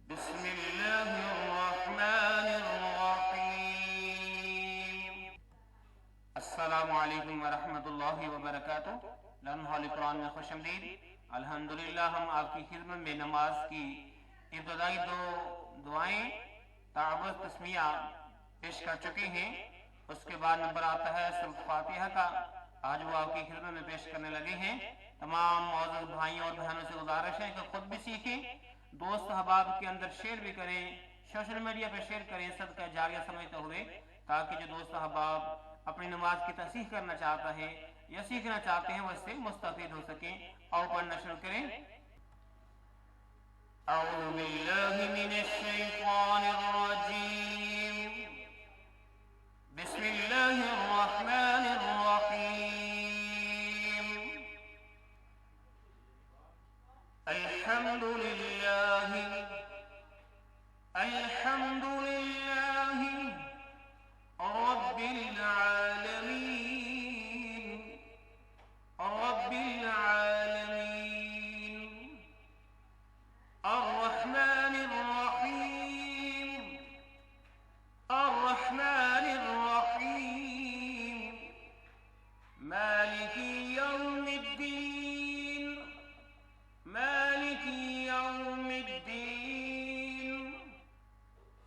بسم اللہ الرحمن الرحیم۔ السلام علیکم ورحمۃ اللہ وبرکاتہ۔ لمحہ قرآن میں خوش آمدید۔ الحمدللہ ہم آپ کی خدمت میں نماز کی ابتدائی دو دعائیں تعوذ تسمیہ پیش کر چکے ہیں۔ اس کے بعد نمبر آتا ہے سورۃ فاتحہ کا، آج وہ آپ کی خدمت میں پیش کرنے لگے ہیں۔ تمام معزز بھائیوں اور بہنوں سے گزارش ہے کہ خود بھی سیکھیں، دوست احباب کے اندر شیئر بھی کریں، سوشل میڈیا پہ شیئر کریں صدقہ جاریہ سمجھتے ہوئے، تاکہ جو دوست احباب اپنی نماز کی تصحیح کرنا چاہتا ہے یا سیکھنا چاہتے ہیں وہ اس سے مستفید ہو سکیں۔ اور پڑھنا شروع کریں۔ اعوذ باللہ من الشیطان الرجیم، بسم اللہ الرحمن الرحیم۔ الحمد للہ رب العالمین الرحمن الرحیم مالک یوم الدین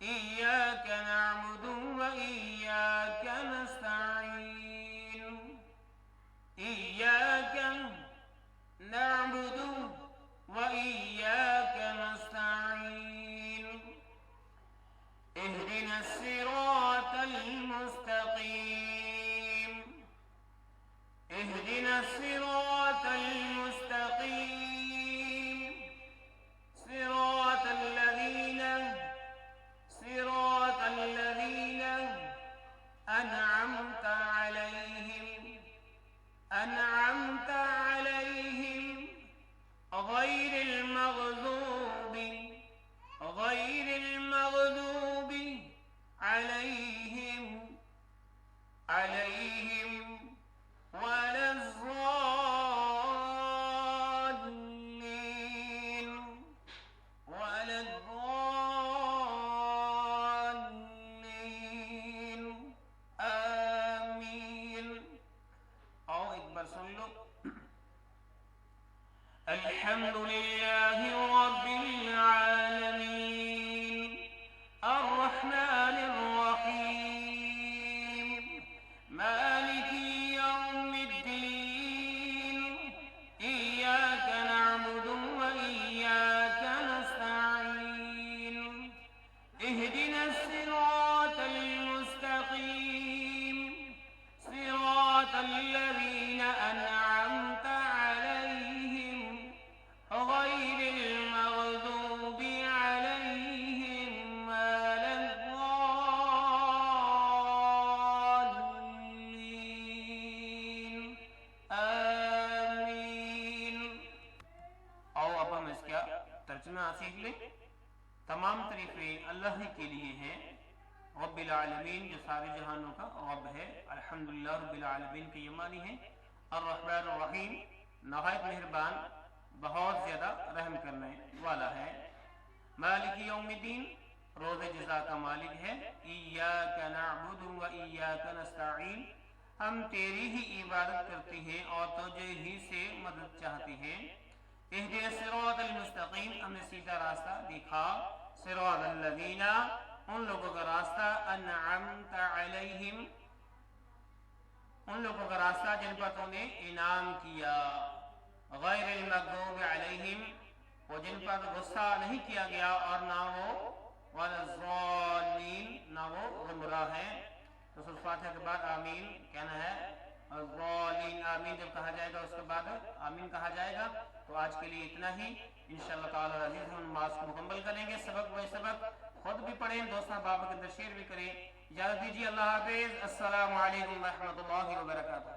إياك نعبد وإياك نستعين اهدنا الصراط المستقيم صراط الذين أنعمت عليهم غير المغضوب عليهم ولا الضالين آمین۔ اور ایک بار سن لو۔ الحمد للہ رب العالمین الرحمن الرحیم مالک یوم الدین إياك نعبد وإياك نستعين اهدنا الصراط المستقيم صراط الذين أنعمت عليهم غير المغضوب عليهم ولا الضالين آمین۔ اور اب ہم اس کا ترجمہ سیکھ لیں۔ تمام تعریفیں اللہ کے لیے ہیں، رب العالمین جو سارے جہانوں کا رب ہے۔ الحمدللہ رب العالمین کے یہ معنی ہیں۔ الرحمن الرحیم نہایت مہربان، بہت زیادہ رحم کرنے والا ہے۔ مالک یوم الدین روز جزا کا مالک ہے۔ ایاک نعبد و ایاک نستعین ہم تیری ہی عبادت کرتے ہیں اور تجھے ہی سے مدد چاہتے ہیں۔ اہدنا الصراط المستقیم ہمیں سیدھا راستہ دکھا۔ صراط الذین ان لوگوں کا راستہ انعمت علیہم ان لوگوں کا راستہ جن پر تو نے انعام کیا، غیر المغضوب علیہم وہ جن پر غصہ نہیں کیا گیا، اور نہ وہ ولا الضالین نہ وہ گمراہ ہیں۔ تو سورۃ فاتحہ کے بعد آمین کہنا ہے۔ الضالین آمین جب کہا جائے گا اس کے بعد آمین کہا جائے گا۔ تو آج کے لیے اتنا ہی، انشاءاللہ تعالی عزیز ہم نماز کو مکمل کریں گے۔ سبق بے سبق خود بھی پڑھیں، دوستوں بابا کے اندر شیئر بھی کریں۔ اجازت دیجیے، اللہ حافظ، السلام علیکم ورحمۃ اللہ وبرکاتہ۔